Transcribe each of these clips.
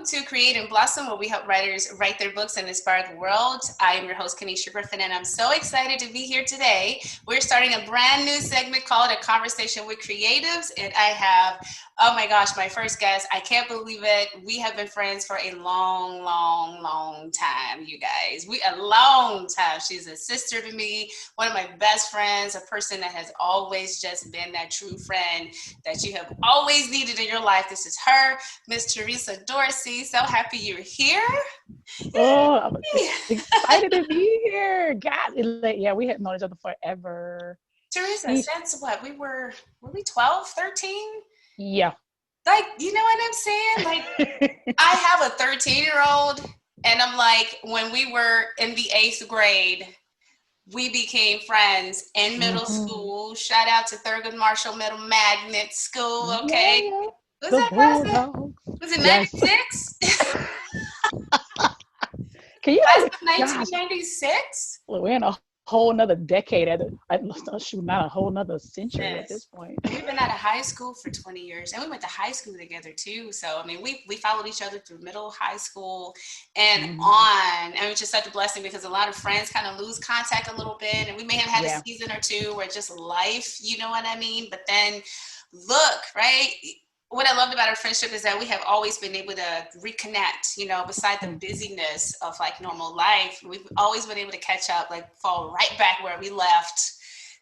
to Create and Blossom, where we help writers write their books and inspire the world. I am your host, Kennisha Griffin, and I'm so excited to be here today. We're starting a brand new segment called A Conversation with Creatives, and I have, oh my gosh, my first guest. I can't believe it. We have been friends for a long, long, long time, you guys. A long time. She's a sister to me, one of my best friends, a person that has always just been that true friend that you have always needed in your life. This is her, Miss Theresa Dorsey. So happy you're here. Oh, I'm excited to be here. God, yeah, we had known each other forever. Theresa, since what? Were we 12, 13? Yeah. Like, you know what I'm saying? Like, I have a 13-year-old, and I'm like, when we were in the 8th grade, we became friends in middle school. Shout out to Thurgood Marshall Middle Magnet School, okay? Yeah. Was The that Bulldogs. was it 96? Can you Class of gosh, 1996? we're in a whole nother decade not a whole nother century at Yes. this point. We've been out of high school for 20 years, and we went to high school together too. So, I mean, we followed each other through middle, high school, and on. And it's just such a blessing because a lot of friends kind of lose contact a little bit, and we may have had a season or two where just life, you know what I mean? But then look, right? What I loved about our friendship is that we have always been able to reconnect, you know, beside the busyness of like normal life. We've always been able to catch up, like fall right back where we left.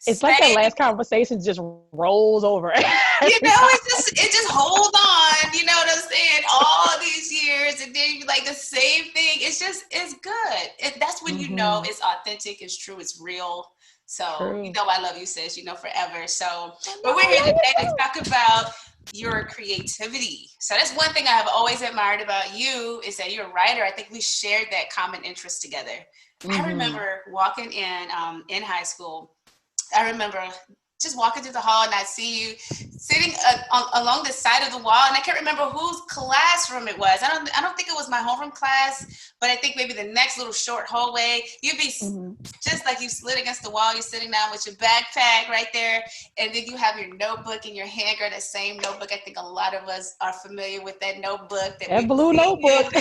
It's like that last conversation just rolls over. You know, it just hold on, you know what I'm saying? All these years, and then you be like the same thing. It's good. That's when you know it's authentic, it's true, it's real. So, you know, I love you, sis, you know, forever. So, but we're here today to talk about your creativity. So that's one thing I have always admired about you is that you're a writer. I think we shared that common interest together. I remember walking in high school. I remember just walking through the hall and I'd see you sitting along the side of the wall, and I can't remember whose classroom it was. I don't think it was my homeroom class, but I think maybe the next little short hallway. You'd be just like you slid against the wall. You're sitting down with your backpack right there, and then you have your notebook in your hand, girl. That same notebook. I think a lot of us are familiar with that notebook. That blue notebook.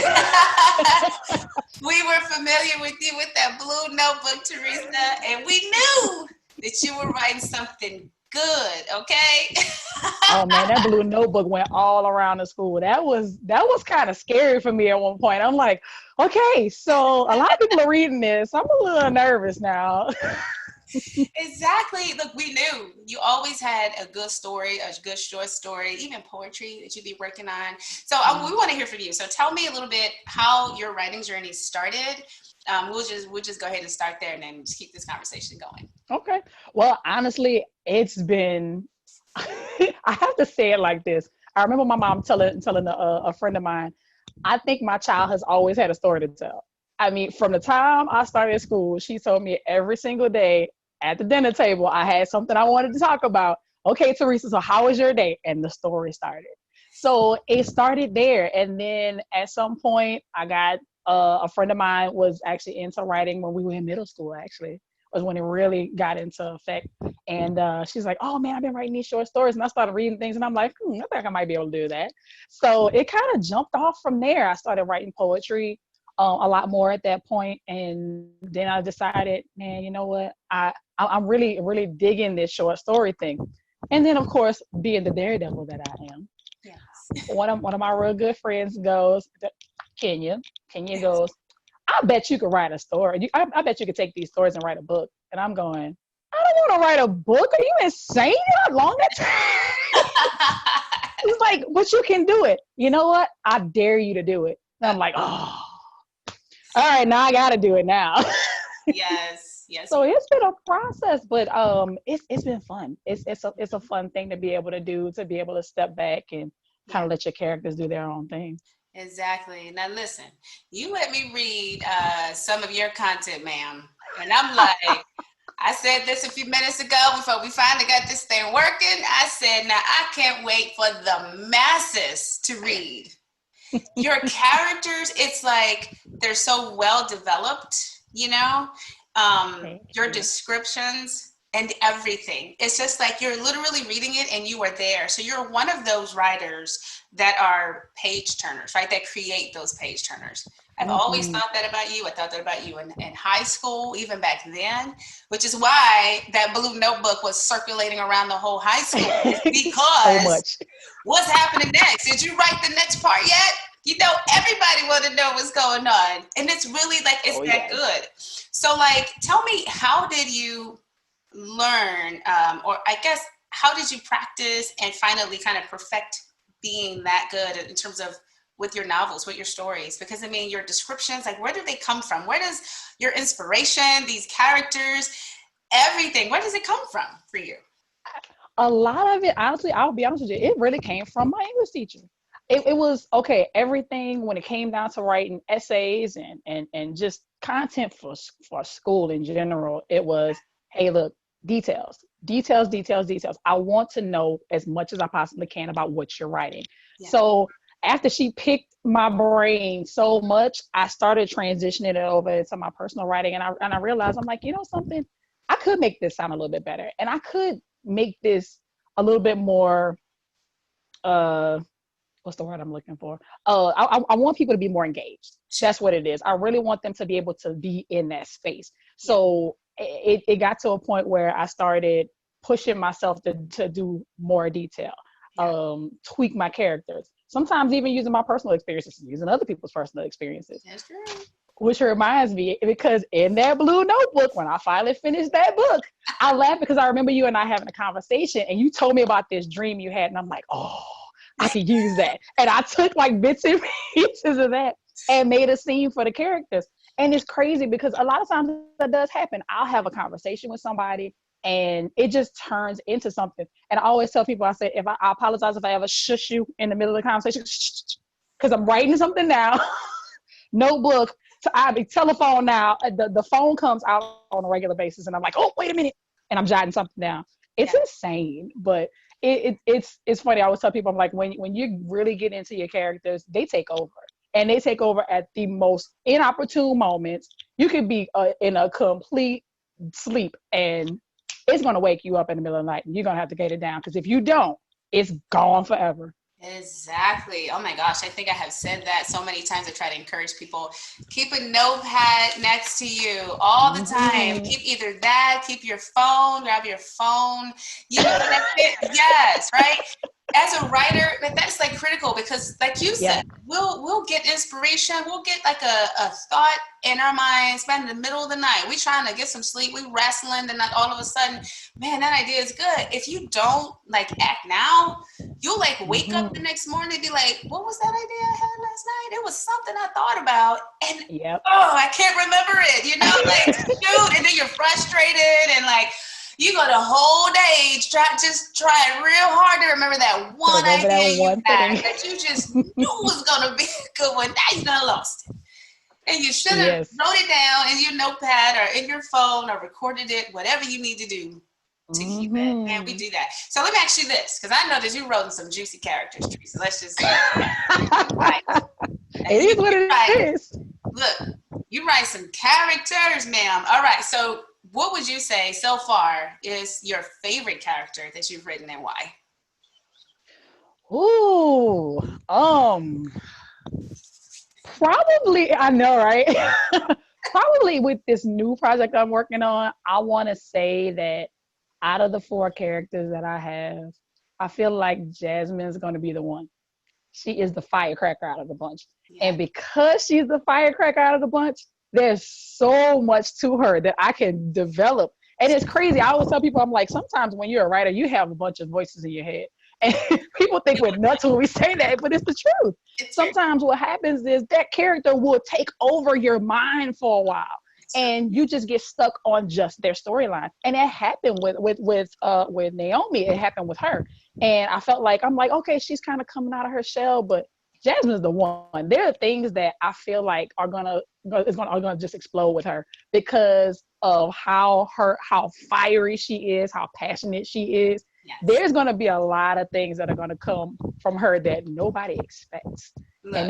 We were familiar with you with that blue notebook, Theresa, and we knew that you were writing something good, okay? Oh man, that blue notebook went all around the school. That was kind of scary for me at one point. I'm like, okay, so a lot of people are reading this. I'm a little nervous now. Exactly. Look, we knew you always had a good story, a good short story, even poetry that you'd be working on. So we want to hear from you. So tell me a little bit how your writing journey started. We'll just go ahead and start there and then just keep this conversation going. Okay. Well, honestly, it's been, I have to say it like this. I remember my mom telling a friend of mine, I think my child has always had a story to tell. I mean, from the time I started school, she told me every single day at the dinner table, I had something I wanted to talk about. Okay, Theresa, so how was your day? And the story started. So it started there. And then at some point, I got a friend of mine was actually into writing when we were in middle school, actually, was when it really got into effect. And she's like, oh man, I've been writing these short stories. And I started reading things and I'm like, I think I might be able to do that. So it kind of jumped off from there. I started writing poetry a lot more at that point. And then I decided, man, you know what? I'm really, really digging this short story thing. And then of course, being the daredevil that I am, yes. one of my real good friends goes, Kenya goes, I bet you could write a story. I bet you could take these stories and write a book. And I'm going, I don't want to write a book. Are you insane? How long that He's like, but you can do it. You know what? I dare you to do it. And I'm like, oh, all right, now I got to do it now. Yes. So it's been a process, but it's been fun. It's a fun thing to be able to do, to be able to step back and kind of let your characters do their own thing. Exactly. Now listen, you let me read some of your content, ma'am. And I'm like, I said this a few minutes ago before we finally got this thing working. I said, now I can't wait for the masses to read. Your characters, it's like they're so well developed, you know? Your descriptions, and everything. It's just like you're literally reading it and you are there. So you're one of those writers that are page turners, right? That create those page turners. I've always thought that about you. I thought that about you in high school, even back then, which is why that blue notebook was circulating around the whole high school. Because So much. What's happening next? Did you write the next part yet? You know, everybody want to know what's going on. And it's really like, it's that good. So like, tell me, how did you learn, or I guess, how did you practice and finally kind of perfect being that good in terms of with your novels, with your stories? Because I mean, your descriptions, like, where do they come from? Where does your inspiration, these characters, everything, where does it come from for you? A lot of it, honestly, I'll be honest with you, it really came from my English teacher. It was okay. Everything when it came down to writing essays and just content for school in general, it was, hey, look, details, details, details, details. I want to know as much as I possibly can about what you're writing. Yeah. So after she picked my brain so much, I started transitioning it over into my personal writing, and I realized, I'm like, you know something, I could make this sound a little bit better, and I could make this a little bit more what's the word I'm looking for? I want people to be more engaged. That's what it is. I really want them to be able to be in that space. So it got to a point where I started pushing myself to do more detail, tweak my characters. Sometimes even using my personal experiences, using other people's personal experiences. That's true. Which reminds me, because in that blue notebook, when I finally finished that book, I laughed because I remember you and I having a conversation, and you told me about this dream you had, and I'm like, oh, I could use that. And I took like bits and pieces of that and made a scene for the characters. And it's crazy because a lot of times that does happen. I'll have a conversation with somebody and it just turns into something. And I always tell people, I say, if I apologize if I ever shush you in the middle of the conversation, because I'm writing something down, notebook, I be telephone now. The phone comes out on a regular basis, and I'm like, oh, wait a minute, and I'm jotting something down. It's insane, but it's funny. I always tell people, I'm like, when you really get into your characters, they take over, and they take over at the most inopportune moments. You could be in a complete sleep, and it's gonna wake you up in the middle of the night, and you're gonna have to get it down, because if you don't, it's gone forever. Exactly. Oh my gosh. I think I have said that so many times. I try to encourage people, keep a notepad next to you all the time. Keep either that, keep your phone, grab your phone. You know, that's it. Yes, right? As a writer, that's like critical, because like you said, we'll get inspiration. We'll get like a thought in our minds, man, in the middle of the night. We trying to get some sleep. We wrestling, and like all of a sudden, man, that idea is good. If you don't like act now, you'll like wake up the next morning and be like, what was that idea I had last night? It was something I thought about, and oh, I can't remember it, you know, like shoot, and then you're frustrated, and like you go the whole day try real hard to remember that one idea you had that you just knew was gonna be a good one. Now you done lost it. And you should have wrote it down in your notepad or in your phone or recorded it, whatever you need to do to keep it. And we do that. So let me ask you this, because I know that you wrote in some juicy characters, Theresa. Let's just say right. It is what it is. Look, you write some characters, ma'am. All right. So what would you say so far is your favorite character that you've written, and why? Ooh, probably, I know, right? Probably with this new project I'm working on, I want to say that out of the 4 characters that I have, I feel like Jasmine's going to be the one. She is the firecracker out of the bunch. Yeah. And because she's the firecracker out of the bunch, there's so much to her that I can develop. And it's crazy. I always tell people, I'm like, sometimes when you're a writer, you have a bunch of voices in your head. And people think we're nuts when we say that, but it's the truth. Sometimes what happens is that character will take over your mind for a while, and you just get stuck on just their storyline. And it happened with Naomi. It happened with her. And I felt like, I'm like, okay, she's kind of coming out of her shell, but Jasmine's the one. There are things that I feel like are gonna just explode with her because of how fiery she is, how passionate she is. Yes. There's going to be a lot of things that are going to come from her that nobody expects. Look, and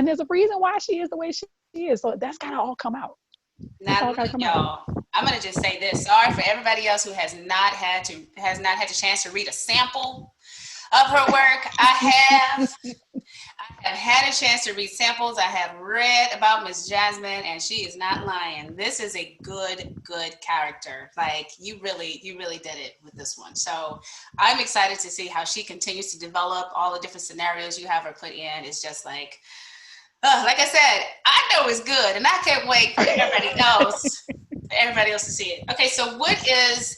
there's a reason why she is the way she is. So that's got to all come out. It's Now all look, gotta come out. y'all. I'm gonna just say this. Sorry for everybody else who has not had the chance to read a sample of her work. I have had a chance to read samples. I have read about Miss Jasmine, and she is not lying. This is a good character. Like you really did it with this one. So I'm excited to see how she continues to develop all the different scenarios you have her put in. It's just like I said, I know it's good, and I can't wait for everybody else to see it. Okay, so what is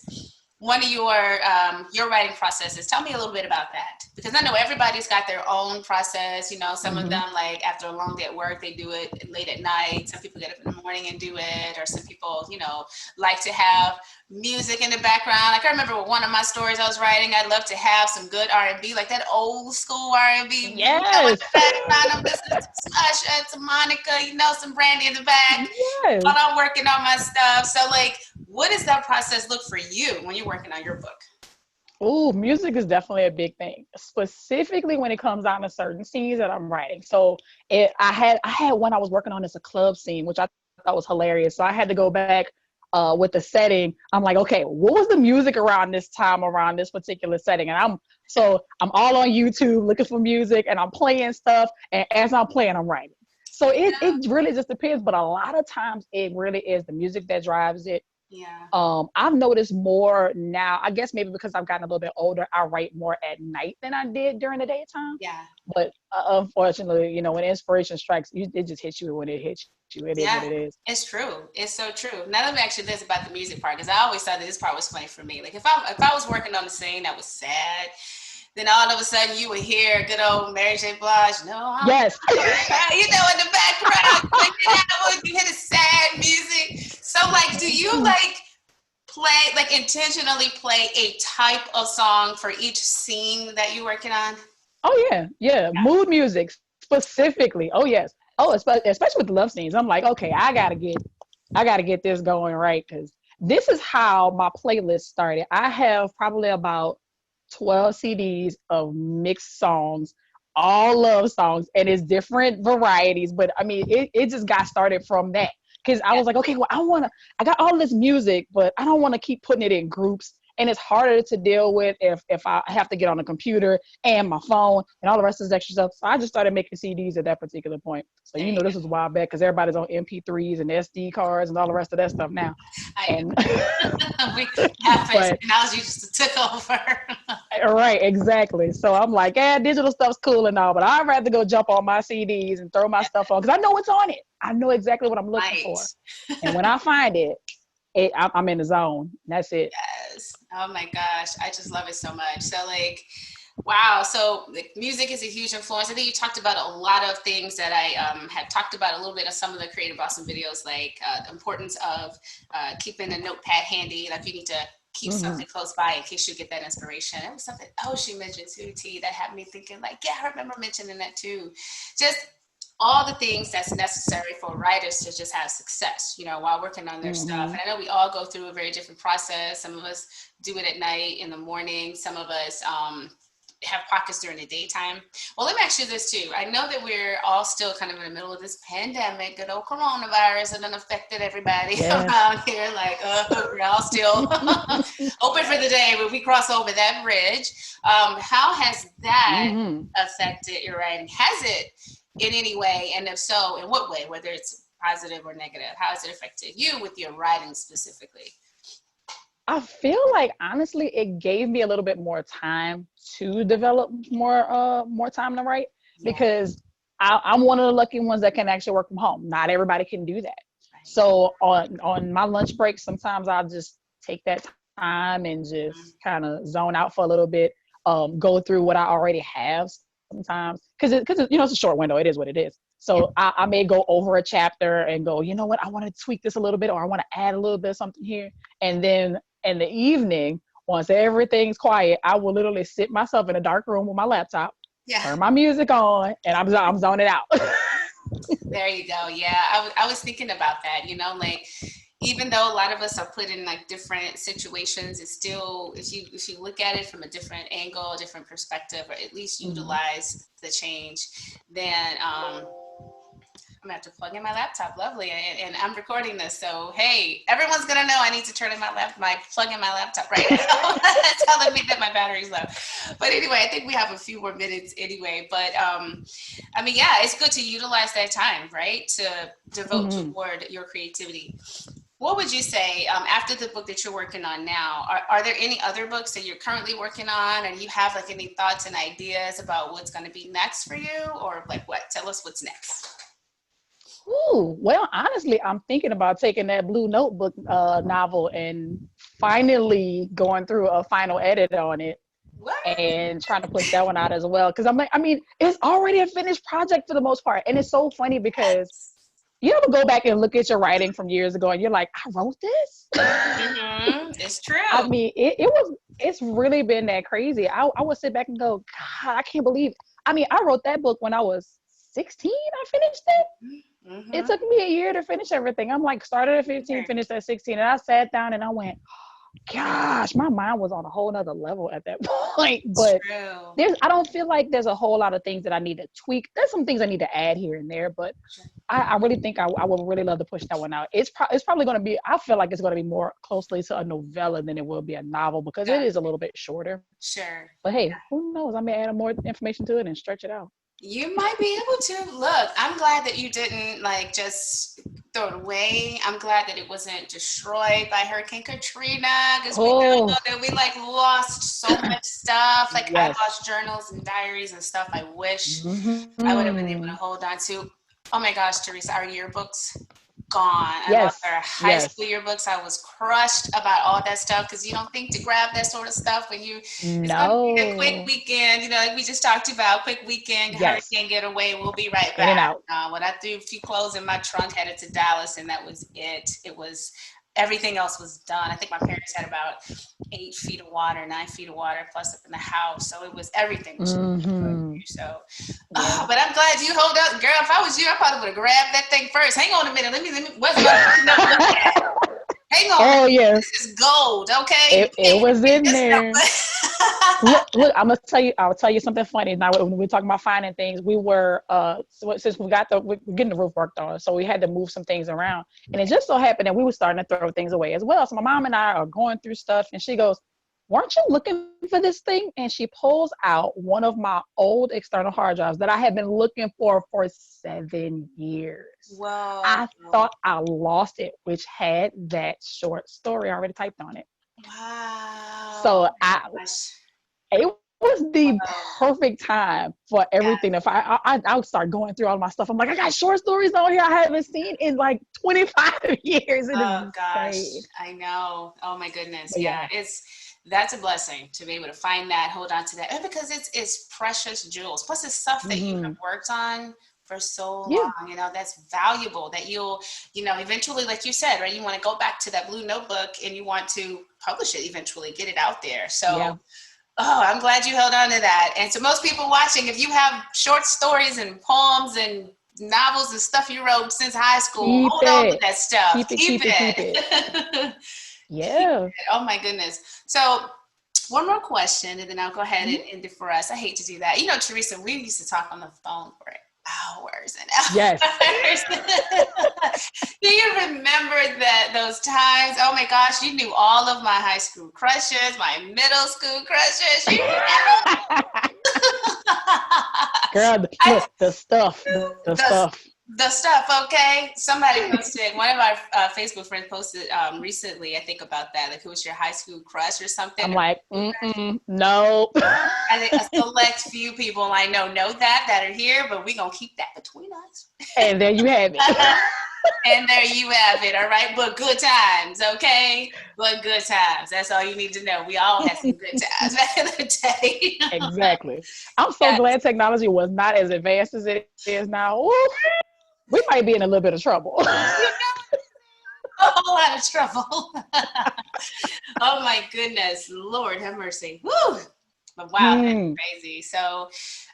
one of your writing processes? Tell me a little bit about that, because I know everybody's got their own process. You know, some of them, like after a long day at work, they do it late at night. Some people get up in the morning and do it, or some people, like to have music in the background. Like I remember with one of my stories I was writing, I'd love to have some good R&B, like that old school R&B, in Yes. the background. I'm listening to some Usher and some Monica, some Brandy in the back Yes. while I'm working on my stuff. So like, what does that process look for you when you're working on your book? Oh, music is definitely a big thing, specifically when it comes down to certain scenes that I'm writing. So I had one I was working on as a club scene, which I thought was hilarious. So I had to go back with the setting. I'm like, okay, what was the music around this time around this particular setting? And I'm all on YouTube looking for music, and I'm playing stuff. And as I'm playing, I'm writing. So it really just depends, but a lot of times it really is the music that drives it. Yeah. I've noticed more now, I guess maybe because I've gotten a little bit older, I write more at night than I did during the daytime. Yeah. But unfortunately, when inspiration strikes, it just hits you when it hits you. It is what Yeah, it is. it's true. It's so true. Now let me ask you this about the music part, because I always thought that this part was funny for me. Like if I was working on a scene that was sad, then all of a sudden you would hear good old Mary J. Blige, no, I'm Yes. in the background, you hear the sad music. So like, do you like play, like intentionally play a type of song for each scene that you're working on? Oh yeah, yeah. Mood music specifically. Oh yes. Oh, especially with the love scenes. I'm like, okay, I gotta get this going right, because this is how my playlist started. I have probably about 12 CDs of mixed songs, all love songs, and it's different varieties. But I mean, it just got started from that. Because I Yeah. was like, okay, well, I got all this music, but I don't want to keep putting it in groups. And it's harder to deal with if I have to get on a computer and my phone and all the rest of this extra stuff. So I just started making CDs at that particular point. So There you this is a while back, because everybody's on MP3s and SD cards and all the rest of that stuff now. I And know. We have but technology just took over. right, exactly. So I'm like, digital stuff's cool and all, but I'd rather go jump on my CDs and throw my stuff on, because I know what's on it. I know exactly what I'm looking Right. for. And when I find it, I'm in the zone. That's it. Yes. Oh my gosh. I just love it so much. So like, wow. So like, music is a huge influence. I think you talked about a lot of things that I had talked about a little bit of some of the Creative Awesome videos, like the importance of keeping a notepad handy. Like you need to keep Mm-hmm. something close by in case you get that inspiration. It was something, she mentioned too, T, that had me thinking like, yeah, I remember mentioning that too. Just all the things that's necessary for writers to just have success, while working on their stuff. Mm-hmm. And I know we all go through a very different process. Some of us do it at night, in the morning. Some of us have pockets during the daytime. Well, let me ask you this too. I know that we're all still kind of in the middle of this pandemic, good old coronavirus, and it affected everybody Yes. around here. Like, we're all still open for the day, but we cross over that bridge. How has that Mm-hmm. affected your writing? Has it in any way? And if so, in what way, whether it's positive or negative? How has it affected you with your writing specifically? I feel like honestly, it gave me a little bit more time to develop more time to write, Yeah, because I'm one of the lucky ones that can actually work from home. Not everybody can do that. right. So on my lunch break, sometimes I'll just take that time and Mhm. just kind of zone out for a little bit, go through what I already have sometimes, because it's a short window. It is what it is. Yeah. So I may go over a chapter and go, you know what, I want to tweak this a little bit, or I want to add a little bit of something here, and then in the evening, once everything's quiet, I will literally sit myself in a dark room with my laptop, Yeah. turn my music on, and I'm zoning out. There you go. Yeah, I was thinking about that. Like even though a lot of us are put in like different situations, it's still, if you look at it from a different angle, a different perspective, or at least Mhm. utilize the change, then I'm gonna have to plug in my laptop. Lovely, and I'm recording this, so hey, everyone's gonna know I need to turn in plug in my laptop right now. Telling me that my battery's low. But anyway, I think we have a few more minutes anyway. But I mean, yeah, it's good to utilize that time, right, to devote toward your creativity. What would you say after the book that you're working on now? Are there any other books that you're currently working on, and you have like any thoughts and ideas about what's going to be next for you, or like what? Tell us what's next. Ooh, well, honestly, I'm thinking about taking that Blue Notebook novel and finally going through a final edit on it What? and trying to push that one out as well. Because I'm like, I mean, it's already a finished project for the most part. And it's so funny because you ever go back and look at your writing from years ago and you're like, I wrote this? It's true. I mean, it's really been that crazy. I would sit back and go, God, I can't believe. I mean, I wrote that book when I was 16. I finished it. It took me a year to finish everything. I'm like, started at 15, finished at 16. And I sat down and I went, gosh, my mind was on a whole nother level at that point. But I don't feel like there's a whole lot of things that I need to tweak. There's some things I need to add here and there, but I really think I would really love to push that one out. It's probably going to be, I feel like it's going to be more closely to a novella than it will be a novel because it is a little bit shorter. Sure. But hey, who knows? I may add more information to it and stretch it out. You might be able to. Look, I'm glad that you didn't like just throw it away. I'm glad that it wasn't destroyed by Hurricane Katrina because we know that we like lost so much stuff. Like I lost journals and diaries and stuff I wish I would have been able to hold on to. Oh my gosh, Theresa, our yearbooks gone. I love our high school yearbooks. I was crushed about all that stuff because you don't think to grab that sort of stuff when you it's gonna be a quick weekend, you know, like we just talked about, quick weekend, hurricane getaway, we'll be right back. In and out. When I threw a few clothes in my trunk, headed to Dallas, and that was it. It was everything else was done. I think my parents had about 8 feet of water, 9 feet of water, plus up in the house. So it was everything. Was so, but I'm glad you hold up, girl. If I was you, I probably would have grabbed that thing first. Hang on a minute. Let me. What's my Hang on. Oh yeah. This is gold. Okay. It was in there. look, I'll tell you something funny. Now when we're talking about finding things, we were since we're getting the roof worked on, so we had to move some things around. And it just so happened that we were starting to throw things away as well. So my mom and I are going through stuff and she goes, weren't you looking for this thing? And she pulls out one of my old external hard drives that I had been looking for 7 years. Whoa. I thought I lost it, which had that short story already typed on it. Wow. So it was the perfect time for everything. If I would start going through all my stuff, I'm like, I got short stories on here I haven't seen in like 25 years. Gosh, I know. Oh my goodness. Yeah. That's a blessing to be able to find that, hold on to that, and because it's precious jewels. Plus, it's stuff that you have worked on for so long. You know, that's valuable. That you'll, eventually, like you said, right? You want to go back to that Blue Notebook, and you want to publish it eventually, get it out there. So, I'm glad you held on to that. And to most people watching, if you have short stories and poems and novels and stuff you wrote since high school, hold on to that stuff. Keep it. Yeah. Oh my goodness. So one more question and then I'll go ahead and end it for us. I hate to do that. You know, Theresa, we used to talk on the phone for hours and hours. Yes. Do you remember those times? Oh my gosh, you knew all of my high school crushes, my middle school crushes. You Girl, look, the stuff. The stuff, okay? Somebody posted, one of our Facebook friends posted recently, I think, about that. Like, who was your high school crush or something? I'm like, no. I think a select few people I know that are here, but we're going to keep that between us. And there you have it. And there you have it, all right? But good times, okay? But good times. That's all you need to know. We all had some good times back in the day. Exactly. I'm so glad technology was not as advanced as it is now. Ooh, we might be in a little bit of trouble. A whole lot of trouble. Oh my goodness. Lord have mercy. Woo! But wow, that's crazy. So,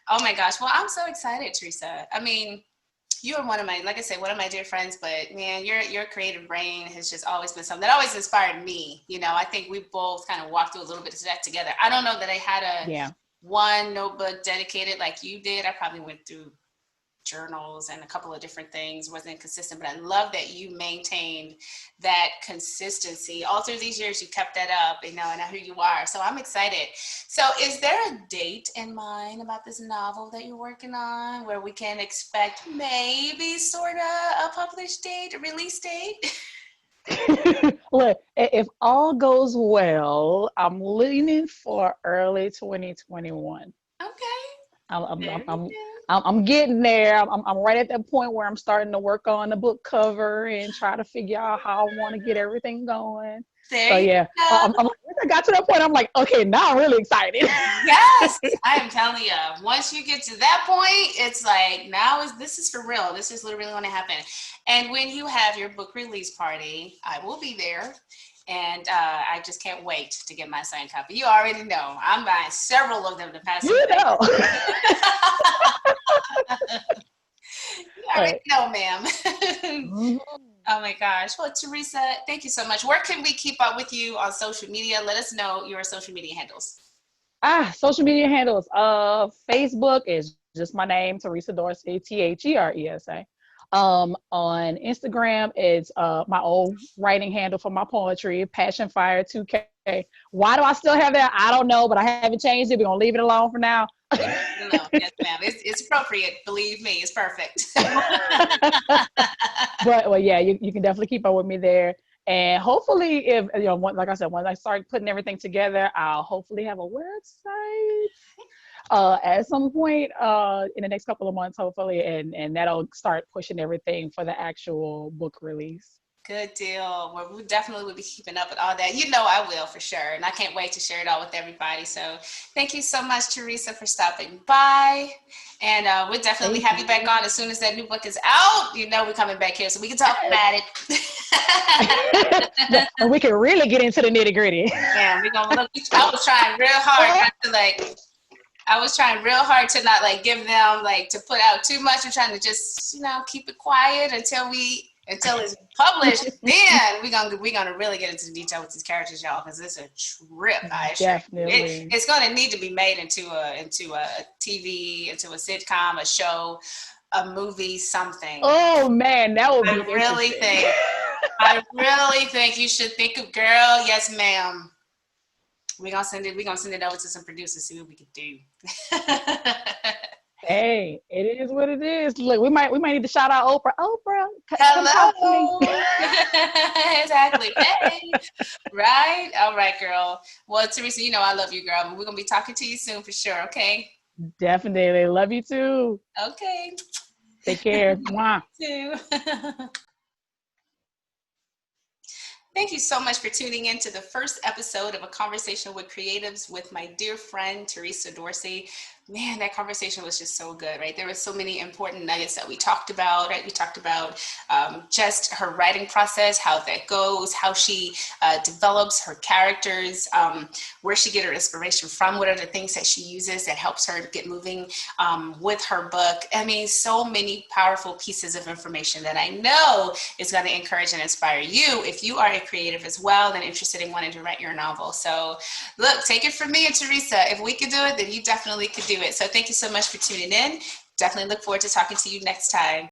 oh my gosh. Well, I'm so excited, Theresa. I mean, you are one of my, like I said, one of my dear friends, but man, your creative brain has just always been something that always inspired me. You know, I think we both kind of walked through a little bit of that together. I don't know that I had one notebook dedicated like you did. I probably went through journals and a couple of different things, wasn't consistent, but I love that you maintained that consistency all through these years. You kept that up, and now here you are. So I'm excited. So is there a date in mind about this novel that you're working on where we can expect maybe sort of a published date, a release date? Look, if all goes well, I'm leaning for early 2021. Okay. I'm I'm There I'm we I'm, go. I'm getting there. I'm right at that point where I'm starting to work on the book cover and try to figure out how I want to get everything going. There So you yeah, go. once I got to that point, I'm like, okay, now I'm really excited. Yes, I am telling you. Once you get to that point, it's like this is for real. This is literally going to happen. And when you have your book release party, I will be there, and I just can't wait to get my signed copy. You already know I'm buying several of them to pass You away. know. You already know, ma'am. Mhm. Oh my gosh. Well, Theresa, thank you so much. Where can we keep up with you on social media? Let us know your social media handles. Social media handles. Facebook is just my name, Theresa Dorsey, Theresa. On Instagram, it's my old writing handle for my poetry, Passion Fire 2K. Why do I still have that? I don't know, but I haven't changed it. We're gonna leave it alone for now. No, yes, ma'am. It's appropriate. Believe me, it's perfect. But well, yeah, you can definitely keep up with me there. And hopefully, if like I said, once I start putting everything together, I'll hopefully have a website at some point in the next couple of months, hopefully, and that'll start pushing everything for the actual book release. Good deal. Well, we definitely will be keeping up with all that. You know I will for sure. And I can't wait to share it all with everybody. So thank you so much, Theresa, for stopping by. And we'll definitely Thank have you. you back on as soon as that new book is out. You know we're coming back here so we can talk about it. And we can really get into the nitty gritty. Yeah, we're gonna look. I was trying real hard not to I was trying real hard to not give them to put out too much. I'm trying to just keep it quiet until it's published. Then we're gonna really get into the detail with these characters, y'all, because it's a trip. I assure you. Definitely. It's gonna need to be made into a TV, into a sitcom, a show, a movie, something. Oh man, that would be I really think you should think of girl. Yes, ma'am. We're gonna send it over to some producers, see what we can do. Hey, it is what it is. Look, we might need to shout out Oprah. Oprah, come talk to Hello. me. Exactly. Hey. Right? All right, girl. Well, Theresa, I love you, girl. We're gonna be talking to you soon for sure, okay? Definitely. Love you too. Okay. Take care. Mwah. You too. Thank you so much for tuning in to the first episode of A Conversation with Creatives with my dear friend, Theresa Dorsey. Man, that conversation was just so good, right? There were so many important nuggets that we talked about, right? We talked about just her writing process, how that goes, how she develops her characters, where she get her inspiration from, what are the things that she uses that helps her to get moving with her book. I mean, so many powerful pieces of information that I know is going to encourage and inspire you if you are a creative as well and interested in wanting to write your novel. So look, take it from me and Theresa. If we could do it, then you definitely could do it. So thank you so much for tuning in. Definitely look forward to talking to you next time.